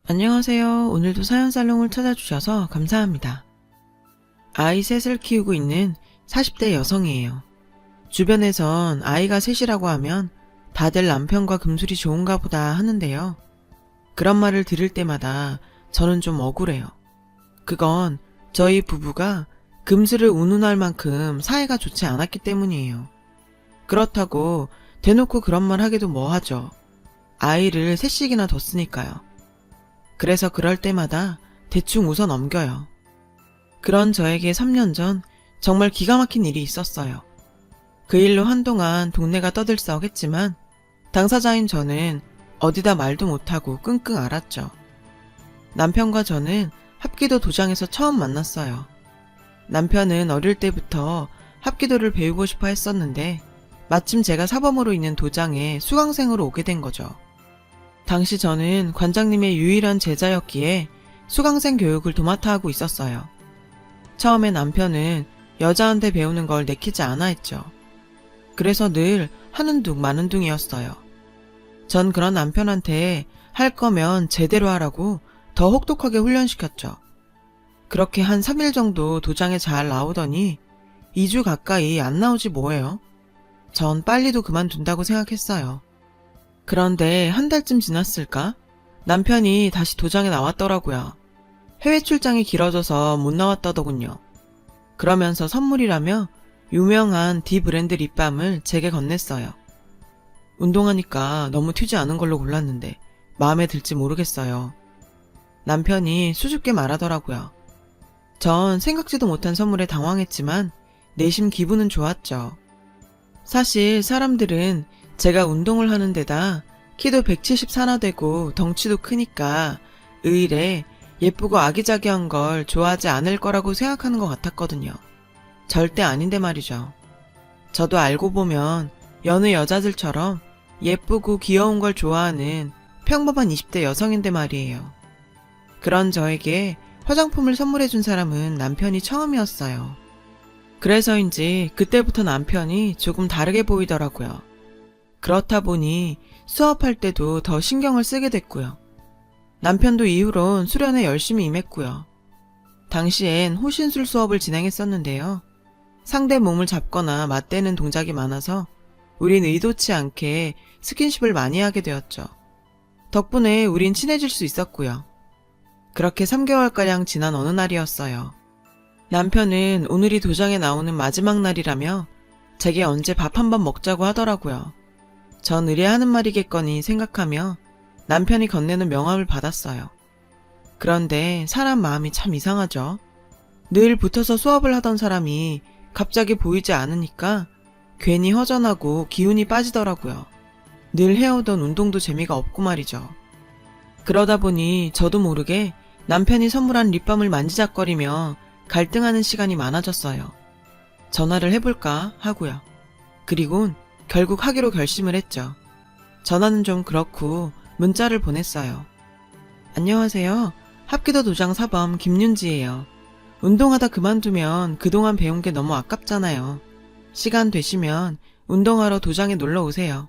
안녕하세요. 오늘도 사연살롱을 찾아주셔서 감사합니다. 아이 셋을 키우고 있는 40대 여성이에요. 주변에선 아이가 셋이라고 하면 다들 남편과 금술이 좋은가 보다 하는데요. 그런 말을 들을 때마다 저는 좀 억울해요. 그건 저희 부부가 금슬을 운운할 만큼 사이가 좋지 않았기 때문이에요. 그렇다고 대놓고 그런 말 하기도 뭐하죠. 아이를 셋씩이나 뒀으니까요. 그래서 그럴 때마다 대충 웃어 넘겨요. 그런 저에게 3년 전 정말 기가 막힌 일이 있었어요. 그 일로 한동안 동네가 떠들썩했지만 당사자인 저는 어디다 말도 못하고 끙끙 앓았죠. 남편과 저는 합기도 도장에서 처음 만났어요. 남편은 어릴 때부터 합기도를 배우고 싶어 했었는데 마침 제가 사범으로 있는 도장에 수강생으로 오게 된 거죠. 당시 저는 관장님의 유일한 제자였기에 수강생 교육을 도맡아 하고 있었어요. 처음에 남편은 여자한테 배우는 걸 내키지 않아 했죠. 그래서 늘 하는 둥 마는 둥이었어요. 전 그런 남편한테 할 거면 제대로 하라고 더 혹독하게 훈련시켰죠. 그렇게 한 3일 정도 도장에 잘 나오더니 2주 가까이 안 나오지 뭐예요. 전 빨리도 그만둔다고 생각했어요. 그런데 한 달쯤 지났을까? 남편이 다시 도장에 나왔더라고요. 해외 출장이 길어져서 못 나왔다더군요. 그러면서 선물이라며 유명한 D 브랜드 립밤을 제게 건넸어요. 운동하니까 너무 튀지 않은 걸로 골랐는데 마음에 들지 모르겠어요. 남편이 수줍게 말하더라고요. 전 생각지도 못한 선물에 당황했지만 내심 기분은 좋았죠. 사실 사람들은 제가 운동을 하는 데다 키도 174나 되고 덩치도 크니까 의례 예쁘고 아기자기한 걸 좋아하지 않을 거라고 생각하는 것 같았거든요. 절대 아닌데 말이죠. 저도 알고 보면 여느 여자들처럼 예쁘고 귀여운 걸 좋아하는 평범한 20대 여성인데 말이에요. 그런 저에게 화장품을 선물해준 사람은 남편이 처음이었어요. 그래서인지 그때부터 남편이 조금 다르게 보이더라고요. 그렇다 보니 수업할 때도 더 신경을 쓰게 됐고요. 남편도 이후론 수련에 열심히 임했고요. 당시엔 호신술 수업을 진행했었는데요. 상대 몸을 잡거나 맞대는 동작이 많아서 우린 의도치 않게 스킨십을 많이 하게 되었죠. 덕분에 우린 친해질 수 있었고요. 그렇게 3개월가량 지난 어느 날이었어요. 남편은 오늘이 도장에 나오는 마지막 날이라며 제게 언제 밥 한번 먹자고 하더라고요. 전 의뢰하는 말이겠거니 생각하며 남편이 건네는 명함을 받았어요. 그런데 사람 마음이 참 이상하죠. 늘 붙어서 수업을 하던 사람이 갑자기 보이지 않으니까 괜히 허전하고 기운이 빠지더라고요. 늘 해오던 운동도 재미가 없고 말이죠. 그러다 보니 저도 모르게 남편이 선물한 립밤을 만지작거리며 갈등하는 시간이 많아졌어요. 전화를 해볼까 하고요. 그리곤 결국 하기로 결심을 했죠. 전화는 좀 그렇고 문자를 보냈어요. 안녕하세요. 합기도 도장 사범 김윤지예요. 운동하다 그만두면 그동안 배운 게 너무 아깝잖아요. 시간 되시면 운동하러 도장에 놀러 오세요.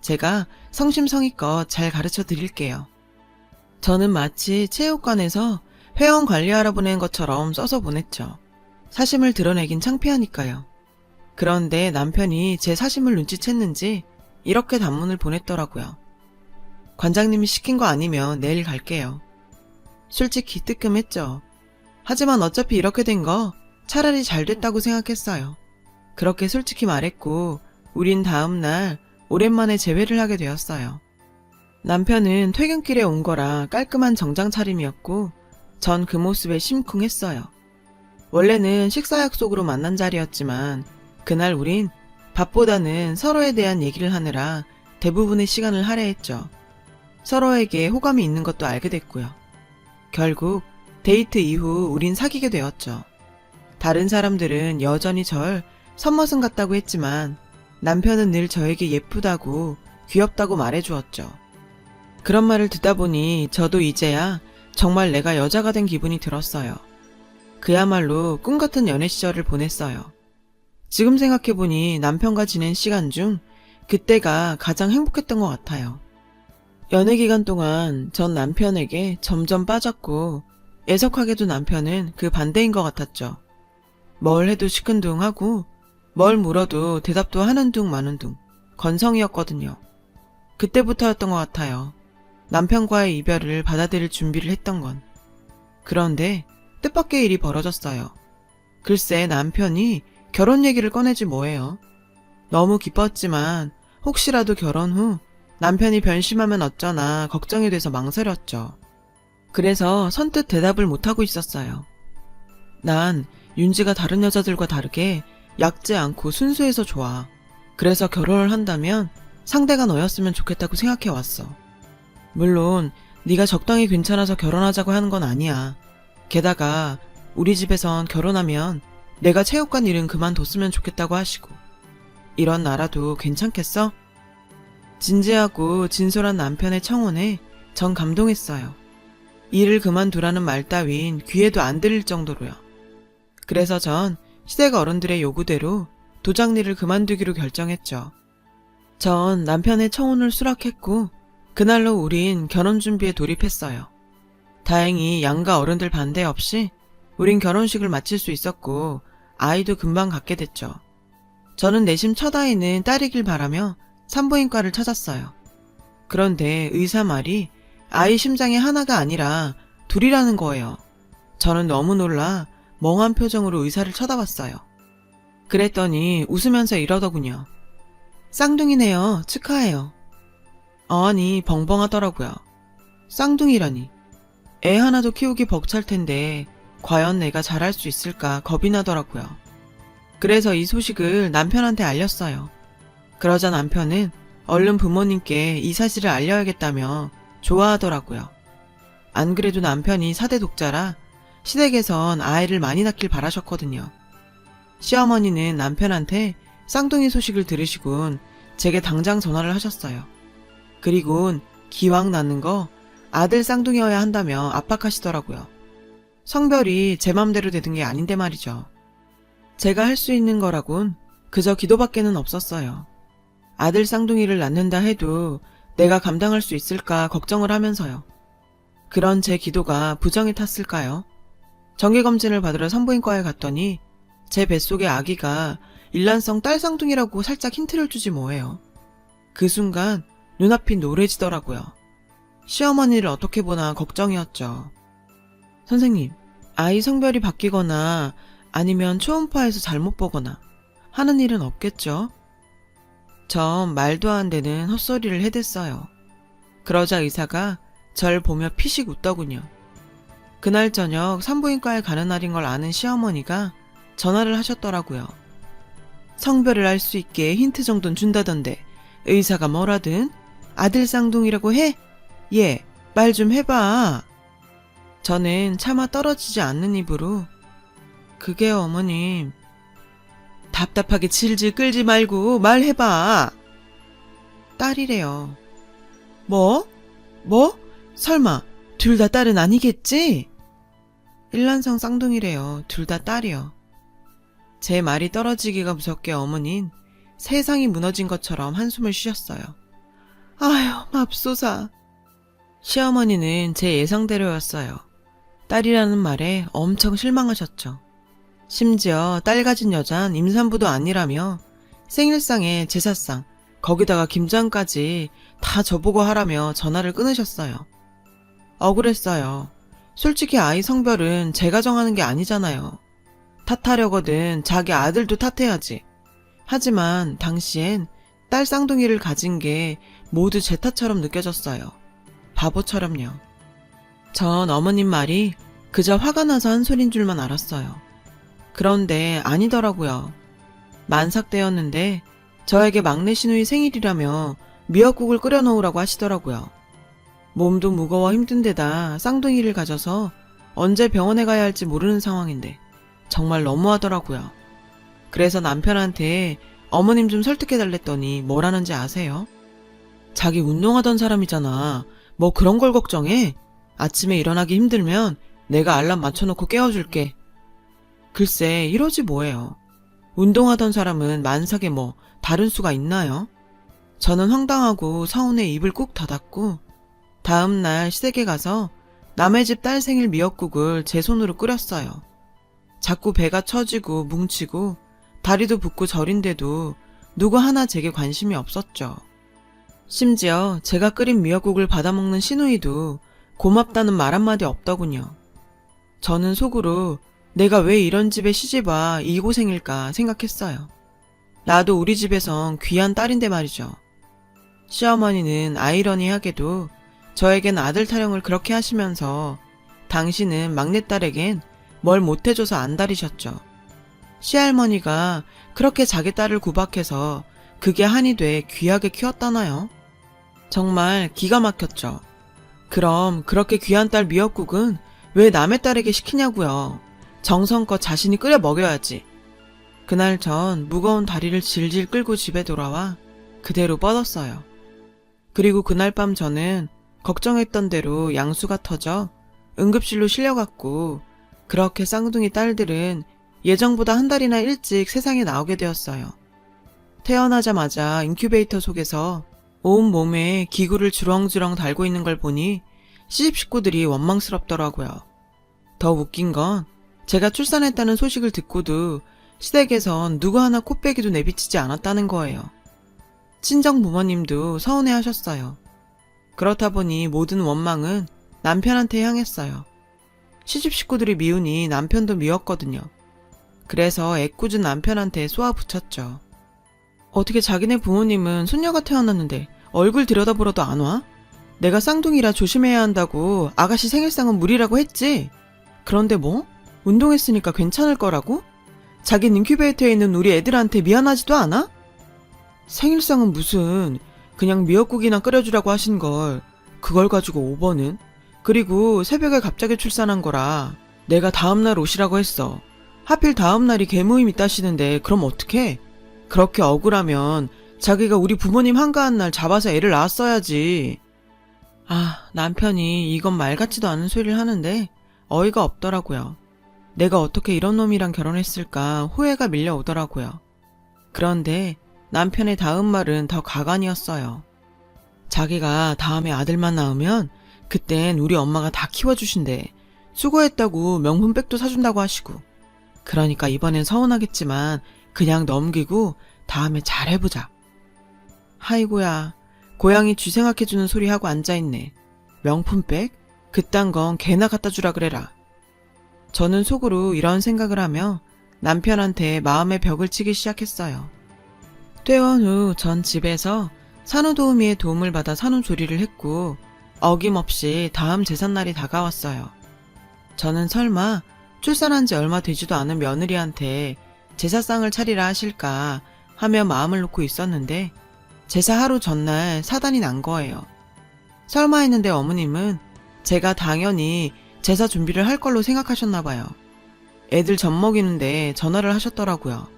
제가 성심성의껏 잘 가르쳐 드릴게요. 저는 마치 체육관에서 회원 관리하러 보낸 것처럼 써서 보냈죠. 사심을 드러내긴 창피하니까요. 그런데 남편이 제 사심을 눈치챘는지 이렇게 단문을 보냈더라고요. 관장님이 시킨 거 아니면 내일 갈게요. 솔직히 뜨끔했죠. 하지만 어차피 이렇게 된 거 차라리 잘 됐다고 생각했어요. 그렇게 솔직히 말했고 우린 다음날 오랜만에 재회를 하게 되었어요. 남편은 퇴근길에 온 거라 깔끔한 정장 차림이었고 전 그 모습에 심쿵했어요. 원래는 식사 약속으로 만난 자리였지만 그날 우린 밥보다는 서로에 대한 얘기를 하느라 대부분의 시간을 할애했죠. 서로에게 호감이 있는 것도 알게 됐고요. 결국 데이트 이후 우린 사귀게 되었죠. 다른 사람들은 여전히 절 선머슴 같다고 했지만 남편은 늘 저에게 예쁘다고 귀엽다고 말해주었죠. 그런 말을 듣다 보니 저도 이제야 정말 내가 여자가 된 기분이 들었어요. 그야말로 꿈같은 연애 시절을 보냈어요. 지금 생각해보니 남편과 지낸 시간 중 그때가 가장 행복했던 것 같아요. 연애 기간 동안 전 남편에게 점점 빠졌고 애석하게도 남편은 그 반대인 것 같았죠. 뭘 해도 시큰둥하고 뭘 물어도 대답도 하는 둥 마는 둥 건성이었거든요. 그때부터였던 것 같아요. 남편과의 이별을 받아들일 준비를 했던 건. 그런데 뜻밖의 일이 벌어졌어요. 글쎄 남편이 결혼 얘기를 꺼내지 뭐예요. 너무 기뻤지만 혹시라도 결혼 후 남편이 변심하면 어쩌나 걱정이 돼서 망설였죠. 그래서 선뜻 대답을 못하고 있었어요. 난 윤지가 다른 여자들과 다르게 얕지 않고 순수해서 좋아. 그래서 결혼을 한다면 상대가 너였으면 좋겠다고 생각해왔어. 물론 네가 적당히 괜찮아서 결혼하자고 하는 건 아니야. 게다가 우리 집에선 결혼하면 내가 체육관 일은 그만뒀으면 좋겠다고 하시고. 이런 나라도 괜찮겠어? 진지하고 진솔한 남편의 청혼에 전 감동했어요. 일을 그만두라는 말 따윈 귀에도 안 들릴 정도로요. 그래서 전 시댁 어른들의 요구대로 도장일을 그만두기로 결정했죠. 전 남편의 청혼을 수락했고 그날로 우린 결혼 준비에 돌입했어요. 다행히 양가 어른들 반대 없이 우린 결혼식을 마칠 수 있었고 아이도 금방 갖게 됐죠. 저는 내심 첫 아이는 딸이길 바라며 산부인과를 찾았어요. 그런데 의사 말이 아이 심장에 하나가 아니라 둘이라는 거예요. 저는 너무 놀라 멍한 표정으로 의사를 쳐다봤어요. 그랬더니 웃으면서 이러더군요. 쌍둥이네요. 축하해요. 아니 벙벙하더라고요. 쌍둥이라니. 애 하나도 키우기 벅찰 텐데 과연 내가 잘할 수 있을까 겁이 나더라고요. 그래서 이 소식을 남편한테 알렸어요. 그러자 남편은 얼른 부모님께 이 사실을 알려야겠다며 좋아하더라고요. 안 그래도 남편이 4대 독자라 시댁에선 아이를 많이 낳길 바라셨거든요. 시어머니는 남편한테 쌍둥이 소식을 들으시곤 제게 당장 전화를 하셨어요. 그리곤 기왕 낳는 거 아들 쌍둥이여야 한다며 압박하시더라고요. 성별이 제 맘대로 되는 게 아닌데 말이죠. 제가 할 수 있는 거라곤 그저 기도밖에는 없었어요. 아들 쌍둥이를 낳는다 해도 내가 감당할 수 있을까 걱정을 하면서요. 그런 제 기도가 부정이 탔을까요? 정기검진을 받으러 산부인과에 갔더니 제 뱃속의 아기가 일란성 딸 쌍둥이라고 살짝 힌트를 주지 뭐예요. 그 순간 눈앞이 노래지더라고요. 시어머니를 어떻게 보나 걱정이었죠. 선생님, 아이 성별이 바뀌거나 아니면 초음파에서 잘못 보거나 하는 일은 없겠죠? 전 말도 안 되는 헛소리를 해댔어요. 그러자 의사가 절 보며 피식 웃더군요. 그날 저녁 산부인과에 가는 날인 걸 아는 시어머니가 전화를 하셨더라고요. 성별을 알 수 있게 힌트 정도는 준다던데 의사가 뭐라든 아들 쌍둥이라고 해? 예, 말 좀 해봐. 저는 차마 떨어지지 않는 입으로 그게 어머님. 답답하게 질질 끌지 말고 말해봐. 딸이래요. 뭐? 설마 둘 다 딸은 아니겠지? 일란성 쌍둥이래요. 둘 다 딸이요. 제 말이 떨어지기가 무섭게 어머닌 세상이 무너진 것처럼 한숨을 쉬셨어요. 아휴, 맙소사. 시어머니는 제 예상대로였어요. 딸이라는 말에 엄청 실망하셨죠. 심지어 딸 가진 여잔 임산부도 아니라며 생일상에 제사상, 거기다가 김장까지 다 저보고 하라며 전화를 끊으셨어요. 억울했어요. 솔직히 아이 성별은 제가 정하는 게 아니잖아요. 탓하려거든 자기 아들도 탓해야지. 하지만 당시엔 딸 쌍둥이를 가진 게 모두 제 탓처럼 느껴졌어요. 바보처럼요. 전 어머님 말이 그저 화가 나서 한 소린 줄만 알았어요. 그런데 아니더라고요. 만삭 때였는데 저에게 막내 시누이 생일이라며 미역국을 끓여놓으라고 하시더라고요. 몸도 무거워 힘든 데다 쌍둥이를 가져서 언제 병원에 가야 할지 모르는 상황인데 정말 너무하더라고요. 그래서 남편한테 어머님 좀 설득해달랬더니 뭐라는지 아세요? 자기 운동하던 사람이잖아. 뭐 그런 걸 걱정해? 아침에 일어나기 힘들면 내가 알람 맞춰놓고 깨워줄게. 글쎄 이러지 뭐예요. 운동하던 사람은 만삭에 뭐 다른 수가 있나요? 저는 황당하고 서운해 입을 꾹 닫았고 다음날 시댁에 가서 남의 집 딸 생일 미역국을 제 손으로 끓였어요. 자꾸 배가 처지고 뭉치고 다리도 붓고 저린데도 누구 하나 제게 관심이 없었죠. 심지어 제가 끓인 미역국을 받아먹는 시누이도 고맙다는 말 한마디 없더군요. 저는 속으로 내가 왜 이런 집에 시집와 이 고생일까 생각했어요. 나도 우리 집에선 귀한 딸인데 말이죠. 시어머니는 아이러니하게도 저에겐 아들 타령을 그렇게 하시면서 당신은 막내딸에겐 뭘 못해줘서 안달이셨죠. 시할머니가 그렇게 자기 딸을 구박해서 그게 한이 돼 귀하게 키웠다나요? 정말 기가 막혔죠. 그럼 그렇게 귀한 딸 미역국은 왜 남의 딸에게 시키냐고요. 정성껏 자신이 끓여 먹여야지. 그날 전 무거운 다리를 질질 끌고 집에 돌아와 그대로 뻗었어요. 그리고 그날 밤 저는 걱정했던 대로 양수가 터져 응급실로 실려갔고 그렇게 쌍둥이 딸들은 예정보다 한 달이나 일찍 세상에 나오게 되었어요. 태어나자마자 인큐베이터 속에서 온 몸에 기구를 주렁주렁 달고 있는 걸 보니 시집 식구들이 원망스럽더라고요. 더 웃긴 건 제가 출산했다는 소식을 듣고도 시댁에선 누구 하나 코빼기도 내비치지 않았다는 거예요. 친정 부모님도 서운해 하셨어요. 그렇다 보니 모든 원망은 남편한테 향했어요. 시집 식구들이 미우니 남편도 미웠거든요. 그래서 애꿎은 남편한테 쏘아붙였죠. 어떻게 자기네 부모님은 손녀가 태어났는데 얼굴 들여다보러도 안 와? 내가 쌍둥이라 조심해야 한다고 아가씨 생일상은 무리라고 했지? 그런데 뭐? 운동했으니까 괜찮을 거라고? 자긴 인큐베이터에 있는 우리 애들한테 미안하지도 않아? 생일상은 무슨 그냥 미역국이나 끓여주라고 하신 걸 그걸 가지고 5번은? 그리고 새벽에 갑자기 출산한 거라 내가 다음날 오시라고 했어. 하필 다음날이 개모임 있다시는데 그럼 어떡해? 그렇게 억울하면 자기가 우리 부모님 한가한 날 잡아서 애를 낳았어야지. 남편이 이건 말 같지도 않은 소리를 하는데 어이가 없더라고요. 내가 어떻게 이런 놈이랑 결혼했을까 후회가 밀려오더라고요. 그런데 남편의 다음 말은 더 가관이었어요. 자기가 다음에 아들만 낳으면 그땐 우리 엄마가 다 키워주신대. 수고했다고 명품백도 사준다고 하시고. 그러니까 이번엔 서운하겠지만 그냥 넘기고 다음에 잘해보자. 아이고야, 고양이 쥐 생각해주는 소리 하고 앉아있네. 명품백? 그딴 건 개나 갖다 주라 그래라. 저는 속으로 이런 생각을 하며 남편한테 마음의 벽을 치기 시작했어요. 퇴원 후 전 집에서 산후도우미의 도움을 받아 산후조리를 했고 어김없이 다음 제삿날이 다가왔어요. 저는 설마 출산한 지 얼마 되지도 않은 며느리한테 제사상을 차리라 하실까 하며 마음을 놓고 있었는데 제사 하루 전날 사단이 난 거예요. 설마 했는데 어머님은 제가 당연히 제사 준비를 할 걸로 생각하셨나 봐요. 애들 젖 먹이는데 전화를 하셨더라고요.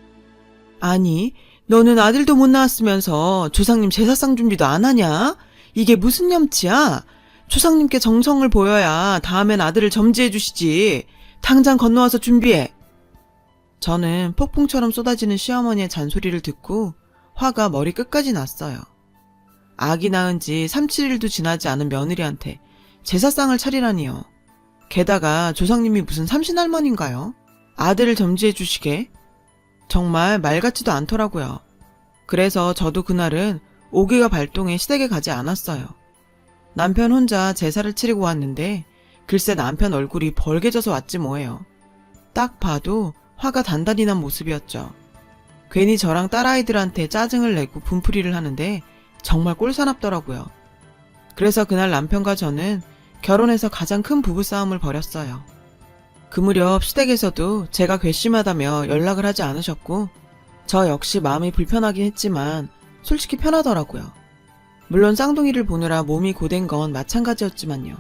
아니, 너는 아들도 못 낳았으면서 조상님 제사상 준비도 안 하냐? 이게 무슨 념치야? 조상님께 정성을 보여야 다음엔 아들을 점지해 주시지. 당장 건너와서 준비해. 저는 폭풍처럼 쏟아지는 시어머니의 잔소리를 듣고 화가 머리 끝까지 났어요. 아기 낳은 지 3, 7일도 지나지 않은 며느리한테 제사상을 차리라니요. 게다가 조상님이 무슨 삼신할머니인가요? 아들을 점지해 주시게? 정말 말 같지도 않더라고요. 그래서 저도 그날은 오기가 발동해 시댁에 가지 않았어요. 남편 혼자 제사를 치르고 왔는데 글쎄 남편 얼굴이 벌개져서 왔지 뭐예요. 딱 봐도 화가 단단히 난 모습이었죠. 괜히 저랑 딸아이들한테 짜증을 내고 분풀이를 하는데 정말 꼴사납더라고요. 그래서 그날 남편과 저는 결혼해서 가장 큰 부부싸움을 벌였어요. 그 무렵 시댁에서도 제가 괘씸하다며 연락을 하지 않으셨고 저 역시 마음이 불편하긴 했지만 솔직히 편하더라고요. 물론 쌍둥이를 보느라 몸이 고된 건 마찬가지였지만요.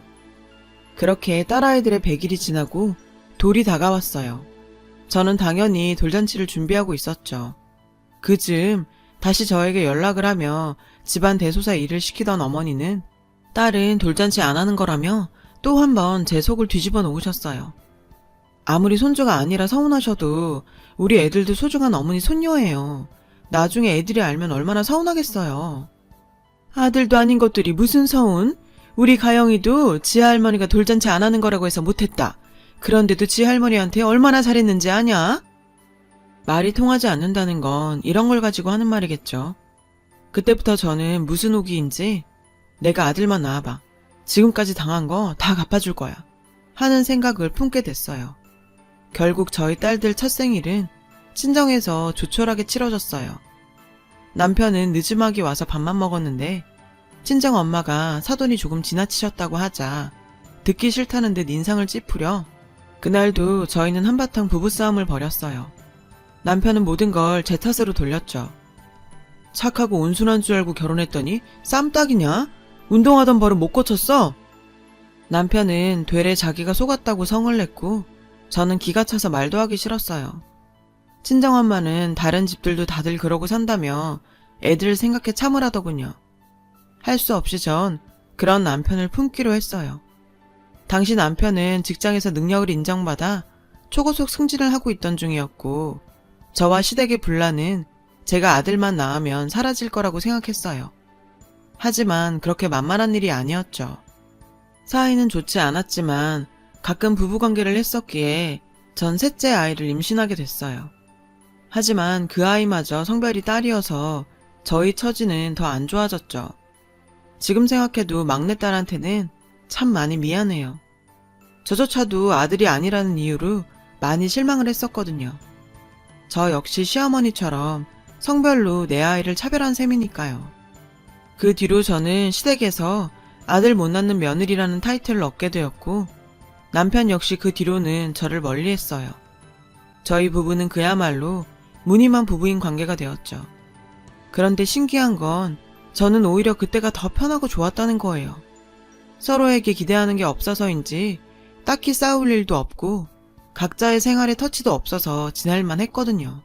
그렇게 딸아이들의 100일이 지나고 돌이 다가왔어요. 저는 당연히 돌잔치를 준비하고 있었죠. 그즈음 다시 저에게 연락을 하며 집안 대소사 일을 시키던 어머니는 딸은 돌잔치 안 하는 거라며 또 한 번 제 속을 뒤집어 놓으셨어요. 아무리 손주가 아니라 서운하셔도 우리 애들도 소중한 어머니 손녀예요. 나중에 애들이 알면 얼마나 서운하겠어요. 아들도 아닌 것들이 무슨 서운? 우리 가영이도 지 할머니가 돌잔치 안 하는 거라고 해서 못했다. 그런데도 지 할머니한테 얼마나 잘했는지 아냐? 말이 통하지 않는다는 건 이런 걸 가지고 하는 말이겠죠. 그때부터 저는 무슨 오기인지 내가 아들만 낳아봐. 지금까지 당한 거 다 갚아줄 거야. 하는 생각을 품게 됐어요. 결국 저희 딸들 첫 생일은 친정에서 조촐하게 치러졌어요. 남편은 늦음하게 와서 밥만 먹었는데 친정 엄마가 사돈이 조금 지나치셨다고 하자 듣기 싫다는 듯 인상을 찌푸려 그날도 저희는 한바탕 부부싸움을 벌였어요. 남편은 모든 걸 제 탓으로 돌렸죠. 착하고 온순한 줄 알고 결혼했더니 쌈딱이냐? 운동하던 버릇 못 고쳤어? 남편은 되레 자기가 속았다고 성을 냈고 저는 기가 차서 말도 하기 싫었어요. 친정엄마는 다른 집들도 다들 그러고 산다며 애들을 생각해 참으라더군요. 할 수 없이 전 그런 남편을 품기로 했어요. 당시 남편은 직장에서 능력을 인정받아 초고속 승진을 하고 있던 중이었고 저와 시댁의 분란은 제가 아들만 낳으면 사라질 거라고 생각했어요. 하지만 그렇게 만만한 일이 아니었죠. 사이는 좋지 않았지만 가끔 부부관계를 했었기에 전 셋째 아이를 임신하게 됐어요. 하지만 그 아이마저 성별이 딸이어서 저희 처지는 더 안 좋아졌죠. 지금 생각해도 막내딸한테는 참 많이 미안해요. 저조차도 아들이 아니라는 이유로 많이 실망을 했었거든요. 저 역시 시어머니처럼 성별로 내 아이를 차별한 셈이니까요. 그 뒤로 저는 시댁에서 아들 못 낳는 며느리라는 타이틀을 얻게 되었고 남편 역시 그 뒤로는 저를 멀리했어요. 저희 부부는 그야말로 무늬만 부부인 관계가 되었죠. 그런데 신기한 건 저는 오히려 그때가 더 편하고 좋았다는 거예요. 서로에게 기대하는 게 없어서인지 딱히 싸울 일도 없고 각자의 생활에 터치도 없어서 지낼만 했거든요.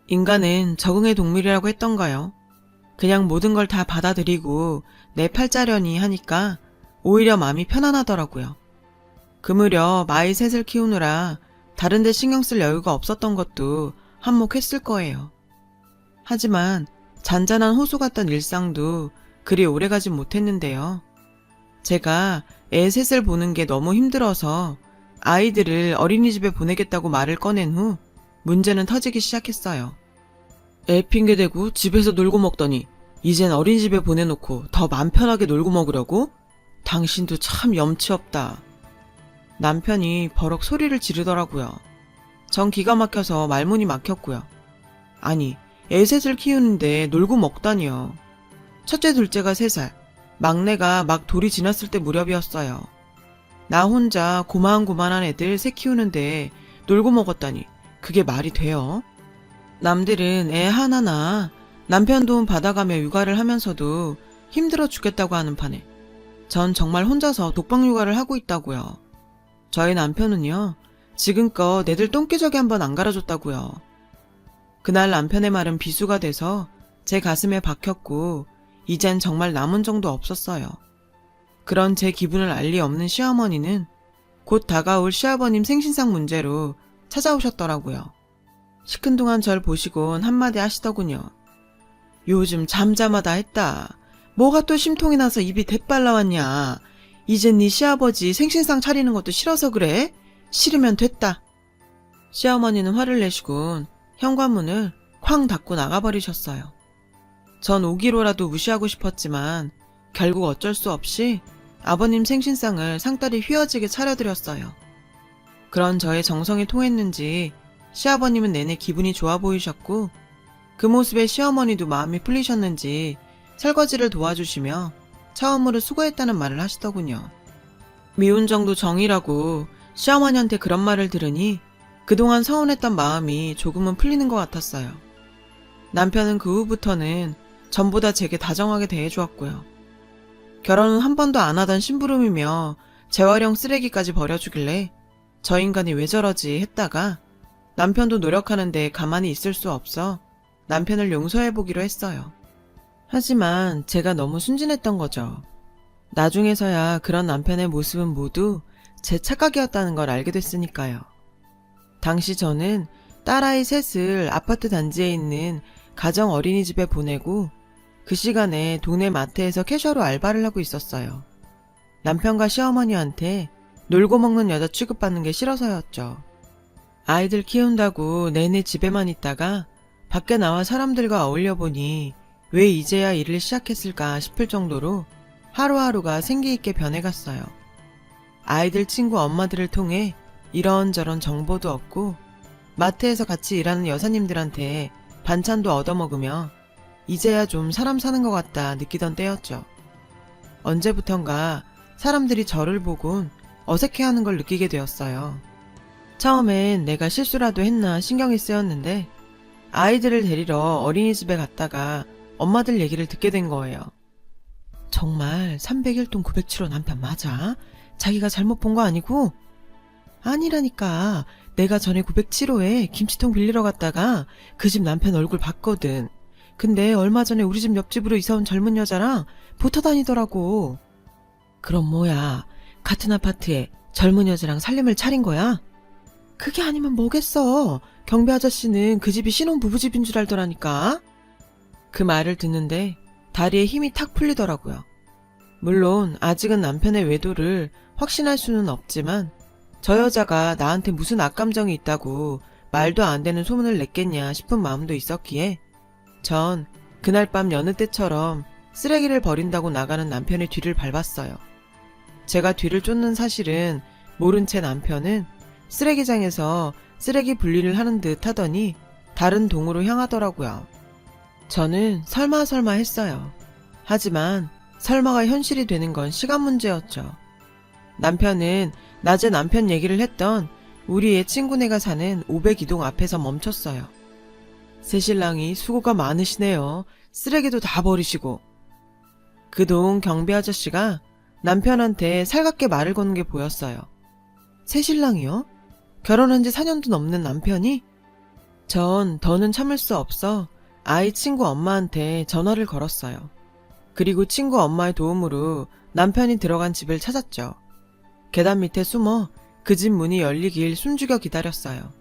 인간은 적응의 동물이라고 했던가요? 그냥 모든 걸 다 받아들이고 내 팔자려니 하니까 오히려 마음이 편안하더라고요. 그 무렵 아이 셋을 키우느라 다른 데 신경 쓸 여유가 없었던 것도 한몫했을 거예요. 하지만 잔잔한 호수 같던 일상도 그리 오래가진 못했는데요. 제가 애 셋을 보는 게 너무 힘들어서 아이들을 어린이집에 보내겠다고 말을 꺼낸 후 문제는 터지기 시작했어요. 애 핑계대고 집에서 놀고 먹더니 이젠 어린이집에 보내놓고 더 맘 편하게 놀고 먹으려고? 당신도 참 염치 없다. 남편이 버럭 소리를 지르더라고요. 전 기가 막혀서 말문이 막혔고요. 아니, 애 셋을 키우는데 놀고 먹다니요. 첫째 둘째가 3살, 막내가 막 돌이 지났을 때 무렵이었어요. 나 혼자 고만고만한 애들 셋 키우는데 놀고 먹었다니 그게 말이 돼요? 남들은 애 하나나 남편 도움 받아가며 육아를 하면서도 힘들어 죽겠다고 하는 판에 전 정말 혼자서 독박 육아를 하고 있다고요. 저희 남편은요, 지금껏 애들 똥기저귀 한번 안 갈아줬다고요. 그날 남편의 말은 비수가 돼서 제 가슴에 박혔고 이젠 정말 남은 정도 없었어요. 그런 제 기분을 알 리 없는 시어머니는 곧 다가올 시아버님 생신상 문제로 찾아오셨더라고요. 시큰둥한 절 보시곤 한마디 하시더군요. 요즘 잠잠하다 했다. 뭐가 또 심통이 나서 입이 대빨 나왔냐. 이젠 네 시아버지 생신상 차리는 것도 싫어서 그래? 싫으면 됐다. 시어머니는 화를 내시곤 현관문을 쾅 닫고 나가버리셨어요. 전 오기로라도 무시하고 싶었지만 결국 어쩔 수 없이 아버님 생신상을 상다리 휘어지게 차려드렸어요. 그런 저의 정성이 통했는지 시아버님은 내내 기분이 좋아 보이셨고 그 모습에 시어머니도 마음이 풀리셨는지 설거지를 도와주시며 처음으로 수고했다는 말을 하시더군요. 미운 정도 정이라고 시어머니한테 그런 말을 들으니 그동안 서운했던 마음이 조금은 풀리는 것 같았어요. 남편은 그 후부터는 전보다 제게 다정하게 대해주었고요. 결혼은 한 번도 안 하던 심부름이며 재활용 쓰레기까지 버려주길래 저 인간이 왜 저러지 했다가 남편도 노력하는데 가만히 있을 수 없어 남편을 용서해보기로 했어요. 하지만 제가 너무 순진했던 거죠. 나중에서야 그런 남편의 모습은 모두 제 착각이었다는 걸 알게 됐으니까요. 당시 저는 딸아이 셋을 아파트 단지에 있는 가정 어린이집에 보내고 그 시간에 동네 마트에서 캐셔로 알바를 하고 있었어요. 남편과 시어머니한테 놀고 먹는 여자 취급받는 게 싫어서였죠. 아이들 키운다고 내내 집에만 있다가 밖에 나와 사람들과 어울려 보니 왜 이제야 일을 시작했을까 싶을 정도로 하루하루가 생기 있게 변해갔어요. 아이들 친구 엄마들을 통해 이런저런 정보도 얻고 마트에서 같이 일하는 여사님들한테 반찬도 얻어먹으며 이제야 좀 사람 사는 것 같다 느끼던 때였죠. 언제부턴가 사람들이 저를 보곤 어색해하는 걸 느끼게 되었어요. 처음엔 내가 실수라도 했나 신경이 쓰였는데 아이들을 데리러 어린이집에 갔다가 엄마들 얘기를 듣게 된 거예요. 정말 301동 907호 남편 맞아? 자기가 잘못 본 거 아니고? 아니라니까. 내가 전에 907호에 김치통 빌리러 갔다가 그 집 남편 얼굴 봤거든. 근데 얼마 전에 우리 집 옆집으로 이사온 젊은 여자랑 붙어 다니더라고. 그럼 뭐야? 같은 아파트에 젊은 여자랑 살림을 차린 거야? 그게 아니면 뭐겠어. 경비 아저씨는 그 집이 신혼부부집인 줄 알더라니까. 그 말을 듣는데 다리에 힘이 탁 풀리더라고요. 물론 아직은 남편의 외도를 확신할 수는 없지만 저 여자가 나한테 무슨 악감정이 있다고 말도 안 되는 소문을 냈겠냐 싶은 마음도 있었기에 전 그날 밤 여느 때처럼 쓰레기를 버린다고 나가는 남편의 뒤를 밟았어요. 제가 뒤를 쫓는 사실은 모른 채 남편은 쓰레기장에서 쓰레기 분리를 하는 듯 하더니 다른 동으로 향하더라고요. 저는 설마 했어요. 하지만 설마가 현실이 되는 건 시간 문제였죠. 남편은 낮에 남편 얘기를 했던 우리의 친구네가 사는 502동 앞에서 멈췄어요. 새신랑이 수고가 많으시네요. 쓰레기도 다 버리시고. 그 동 경비 아저씨가 남편한테 살갑게 말을 거는 게 보였어요. 새신랑이요? 결혼한 지 4년도 넘는 남편이? 전 더는 참을 수 없어 아이 친구 엄마한테 전화를 걸었어요. 그리고 친구 엄마의 도움으로 남편이 들어간 집을 찾았죠. 계단 밑에 숨어 그 집 문이 열리길 숨죽여 기다렸어요.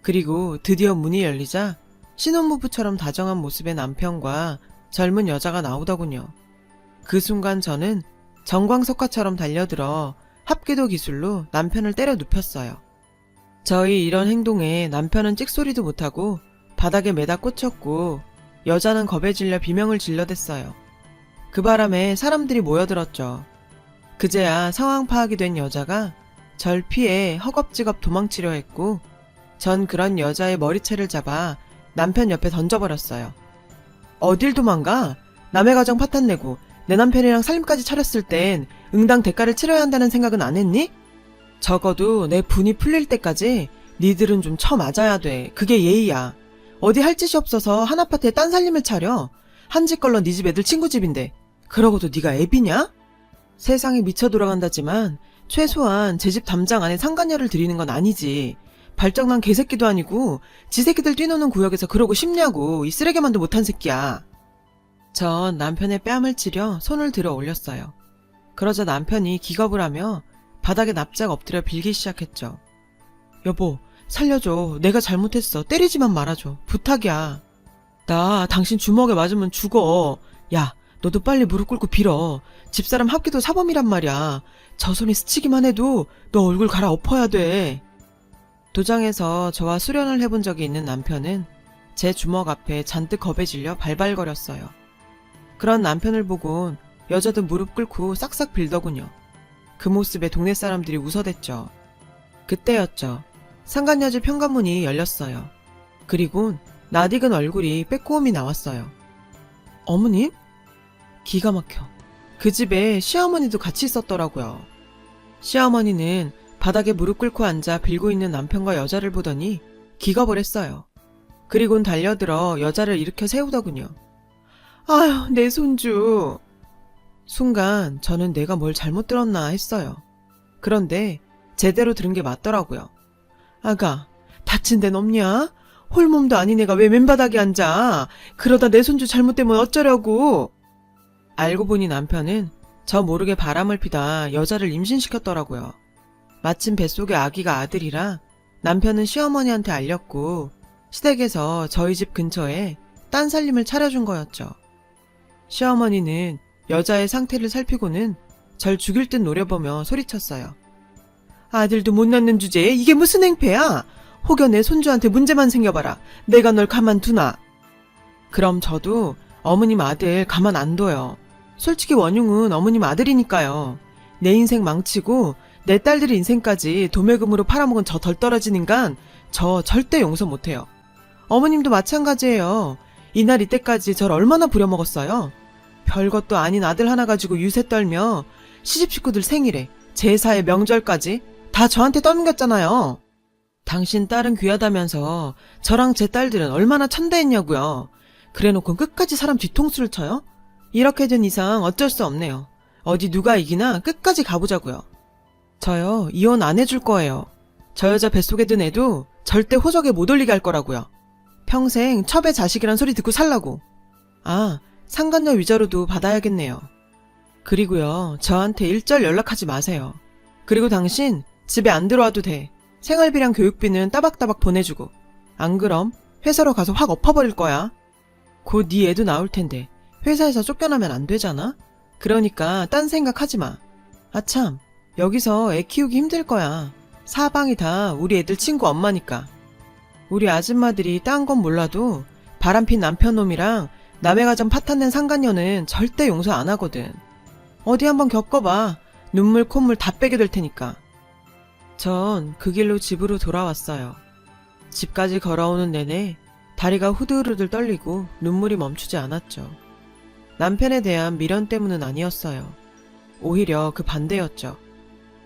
그리고 드디어 문이 열리자 신혼부부처럼 다정한 모습의 남편과 젊은 여자가 나오더군요. 그 순간 저는 정광석화처럼 달려들어 합기도 기술로 남편을 때려 눕혔어요. 저희 이런 행동에 남편은 찍소리도 못하고 바닥에 매다 꽂혔고 여자는 겁에 질려 비명을 질러댔어요. 그 바람에 사람들이 모여들었죠. 그제야 상황 파악이 된 여자가 절 피해 허겁지겁 도망치려 했고 전 그런 여자의 머리채를 잡아 남편 옆에 던져버렸어요. 어딜 도망가? 남의 가정 파탄내고 내 남편이랑 살림까지 차렸을 땐 응당 대가를 치러야 한다는 생각은 안 했니? 적어도 내 분이 풀릴 때까지 니들은 좀 쳐맞아야 돼. 그게 예의야. 어디 할 짓이 없어서 한 아파트에 딴 살림을 차려. 한 집 걸러 니 집 애들 친구 집인데 그러고도 네가 애비냐? 세상이 미쳐 돌아간다지만 최소한 제 집 담장 안에 상간녀를 들이는 건 아니지. 발정난 개새끼도 아니고 지 새끼들 뛰노는 구역에서 그러고 싶냐고. 이 쓰레기만도 못한 새끼야. 전 남편의 뺨을 치려 손을 들어 올렸어요. 그러자 남편이 기겁을 하며 바닥에 납작 엎드려 빌기 시작했죠. 여보, 살려줘. 내가 잘못했어. 때리지만 말아줘. 부탁이야. 나 당신 주먹에 맞으면 죽어. 야, 너도 빨리 무릎 꿇고 빌어. 집사람 합기도 사범이란 말이야. 저 손이 스치기만 해도 너 얼굴 갈아엎어야 돼. 도장에서 저와 수련을 해본 적이 있는 남편은 제 주먹 앞에 잔뜩 겁에 질려 발발거렸어요. 그런 남편을 보곤 여자도 무릎 꿇고 싹싹 빌더군요. 그 모습에 동네 사람들이 웃어댔죠. 그때였죠. 상간녀집 현관문이 열렸어요. 그리곤 낯익은 얼굴이 빼꼬움이 나왔어요. 어머님? 기가 막혀. 그 집에 시어머니도 같이 있었더라고요. 시어머니는 바닥에 무릎 꿇고 앉아 빌고 있는 남편과 여자를 보더니 기겁을 했어요. 그리곤 달려들어 여자를 일으켜 세우더군요. 아휴, 내 손주. 순간 저는 내가 뭘 잘못 들었나 했어요. 그런데 제대로 들은 게 맞더라고요. 아가, 다친 데는 없냐? 홀몸도 아닌 애가 왜 맨바닥에 앉아? 그러다 내 손주 잘못되면 어쩌려고? 알고 보니 남편은 저 모르게 바람을 피다 여자를 임신시켰더라고요. 마침 뱃속에 아기가 아들이라 남편은 시어머니한테 알렸고 시댁에서 저희 집 근처에 딴 살림을 차려준 거였죠. 시어머니는 여자의 상태를 살피고는 절 죽일 듯 노려보며 소리쳤어요. 아들도 못 낳는 주제에 이게 무슨 행패야? 혹여 내 손주한테 문제만 생겨봐라. 내가 널 가만두나. 그럼 저도 어머님 아들 가만 안 둬요. 솔직히 원흉은 어머님 아들이니까요. 내 인생 망치고 내 딸들 인생까지 도매금으로 팔아먹은 저 덜 떨어진 인간 저 절대 용서 못해요. 어머님도 마찬가지예요. 이날 이때까지 절 얼마나 부려먹었어요. 별것도 아닌 아들 하나 가지고 유세 떨며 시집 식구들 생일에 제사에 명절까지 다 저한테 떠넘겼잖아요. 당신 딸은 귀하다면서 저랑 제 딸들은 얼마나 천대했냐고요. 그래놓고 끝까지 사람 뒤통수를 쳐요? 이렇게 된 이상 어쩔 수 없네요. 어디 누가 이기나 끝까지 가보자고요. 저요, 이혼 안 해줄 거예요. 저 여자 뱃속에 든 애도 절대 호적에 못 올리게 할 거라고요. 평생 첩의 자식이란 소리 듣고 살라고. 아, 상간녀 위자료도 받아야겠네요. 그리고요, 저한테 일절 연락하지 마세요. 그리고 당신 집에 안 들어와도 돼. 생활비랑 교육비는 따박따박 보내주고. 안 그럼 회사로 가서 확 엎어버릴 거야. 곧 네 애도 나올 텐데 회사에서 쫓겨나면 안 되잖아? 그러니까 딴 생각하지 마. 아참, 여기서 애 키우기 힘들 거야. 사방이 다 우리 애들 친구 엄마니까. 우리 아줌마들이 딴 건 몰라도 바람핀 남편 놈이랑 남의 가정 파탄낸 상간녀는 절대 용서 안 하거든. 어디 한번 겪어봐. 눈물 콧물 다 빼게 될 테니까. 전 그 길로 집으로 돌아왔어요. 집까지 걸어오는 내내 다리가 후들후들 떨리고 눈물이 멈추지 않았죠. 남편에 대한 미련 때문은 아니었어요. 오히려 그 반대였죠.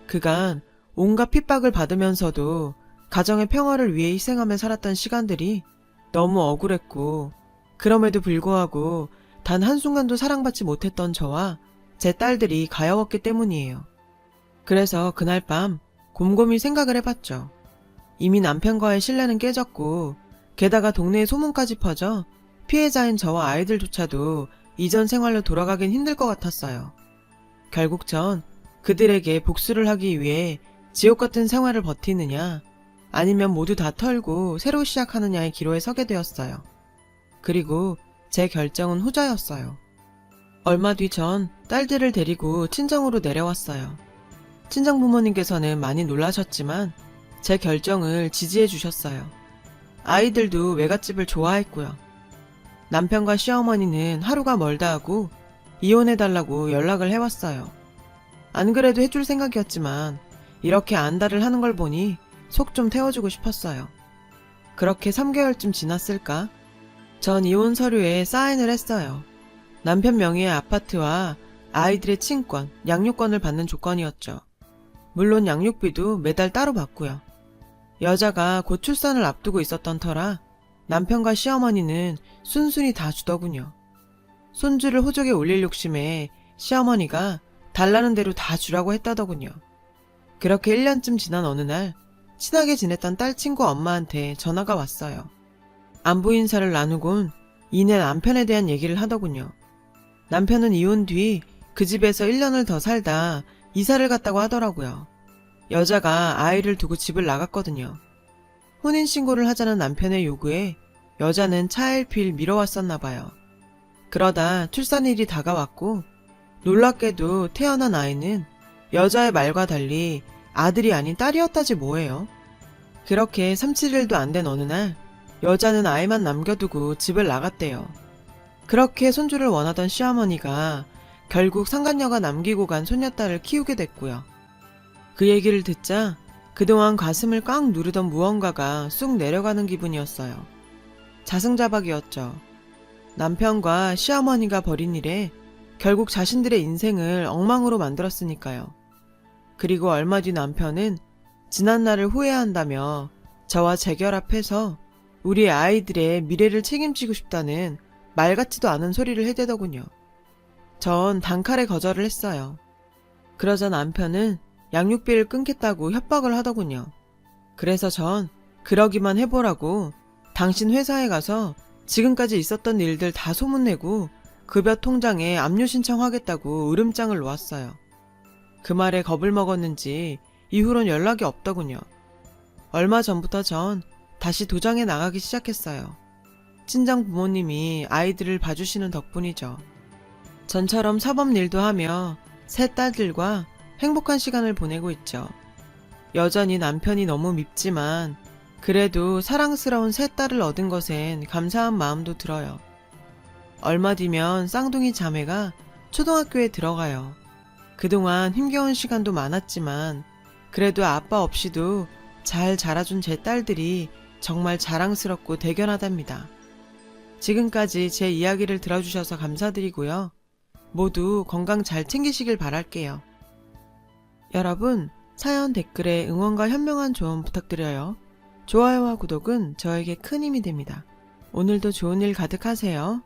그간 온갖 핍박을 받으면서도 가정의 평화를 위해 희생하며 살았던 시간들이 너무 억울했고, 그럼에도 불구하고 단 한순간도 사랑받지 못했던 저와 제 딸들이 가여웠기 때문이에요. 그래서 그날 밤 곰곰이 생각을 해봤죠. 이미 남편과의 신뢰는 깨졌고, 게다가 동네에 소문까지 퍼져 피해자인 저와 아이들조차도 이전 생활로 돌아가긴 힘들 것 같았어요. 결국 전 그들에게 복수를 하기 위해 지옥 같은 생활을 버티느냐, 아니면 모두 다 털고 새로 시작하느냐의 기로에 서게 되었어요. 그리고 제 결정은 후자였어요. 얼마 뒤 전 딸들을 데리고 친정으로 내려왔어요. 친정 부모님께서는 많이 놀라셨지만 제 결정을 지지해 주셨어요. 아이들도 외갓집을 좋아했고요. 남편과 시어머니는 하루가 멀다 하고 이혼해달라고 연락을 해왔어요. 안 그래도 해줄 생각이었지만 이렇게 안달을 하는 걸 보니 속 좀 태워주고 싶었어요. 그렇게 3개월쯤 지났을까? 전 이혼 서류에 사인을 했어요. 남편 명의의 아파트와 아이들의 친권, 양육권을 받는 조건이었죠. 물론 양육비도 매달 따로 받고요. 여자가 곧 출산을 앞두고 있었던 터라 남편과 시어머니는 순순히 다 주더군요. 손주를 호적에 올릴 욕심에 시어머니가 달라는 대로 다 주라고 했다더군요. 그렇게 1년쯤 지난 어느 날 친하게 지냈던 딸 친구 엄마한테 전화가 왔어요. 안부 인사를 나누곤 이내 남편에 대한 얘기를 하더군요. 남편은 이혼 뒤 그 집에서 1년을 더 살다 이사를 갔다고 하더라고요. 여자가 아이를 두고 집을 나갔거든요. 혼인신고를 하자는 남편의 요구에 여자는 차일피일 미뤄왔었나 봐요. 그러다 출산일이 다가왔고 놀랍게도 태어난 아이는 여자의 말과 달리 아들이 아닌 딸이었다지 뭐예요. 그렇게 3, 7일도 안 된 어느 날 여자는 아이만 남겨두고 집을 나갔대요. 그렇게 손주를 원하던 시어머니가 결국 상간녀가 남기고 간 손녀딸을 키우게 됐고요. 그 얘기를 듣자 그동안 가슴을 꽉 누르던 무언가가 쑥 내려가는 기분이었어요. 자승자박이었죠. 남편과 시어머니가 벌인 일에 결국 자신들의 인생을 엉망으로 만들었으니까요. 그리고 얼마 뒤 남편은 지난날을 후회한다며 저와 재결합해서 우리 아이들의 미래를 책임지고 싶다는 말 같지도 않은 소리를 해대더군요. 전 단칼에 거절을 했어요. 그러자 남편은 양육비를 끊겠다고 협박을 하더군요. 그래서 전 그러기만 해보라고 당신 회사에 가서 지금까지 있었던 일들 다 소문내고 급여 통장에 압류 신청하겠다고 으름장을 놓았어요. 그 말에 겁을 먹었는지 이후론 연락이 없더군요. 얼마 전부터 전 다시 도장에 나가기 시작했어요. 친정 부모님이 아이들을 봐주시는 덕분이죠. 전처럼 사법 일도 하며 세 딸들과 행복한 시간을 보내고 있죠. 여전히 남편이 너무 밉지만 그래도 사랑스러운 세 딸을 얻은 것엔 감사한 마음도 들어요. 얼마 뒤면 쌍둥이 자매가 초등학교에 들어가요. 그동안 힘겨운 시간도 많았지만 그래도 아빠 없이도 잘 자라준 제 딸들이 정말 자랑스럽고 대견하답니다. 지금까지 제 이야기를 들어주셔서 감사드리고요. 모두 건강 잘 챙기시길 바랄게요. 여러분, 사연 댓글에 응원과 현명한 조언 부탁드려요. 좋아요와 구독은 저에게 큰 힘이 됩니다. 오늘도 좋은 일 가득하세요.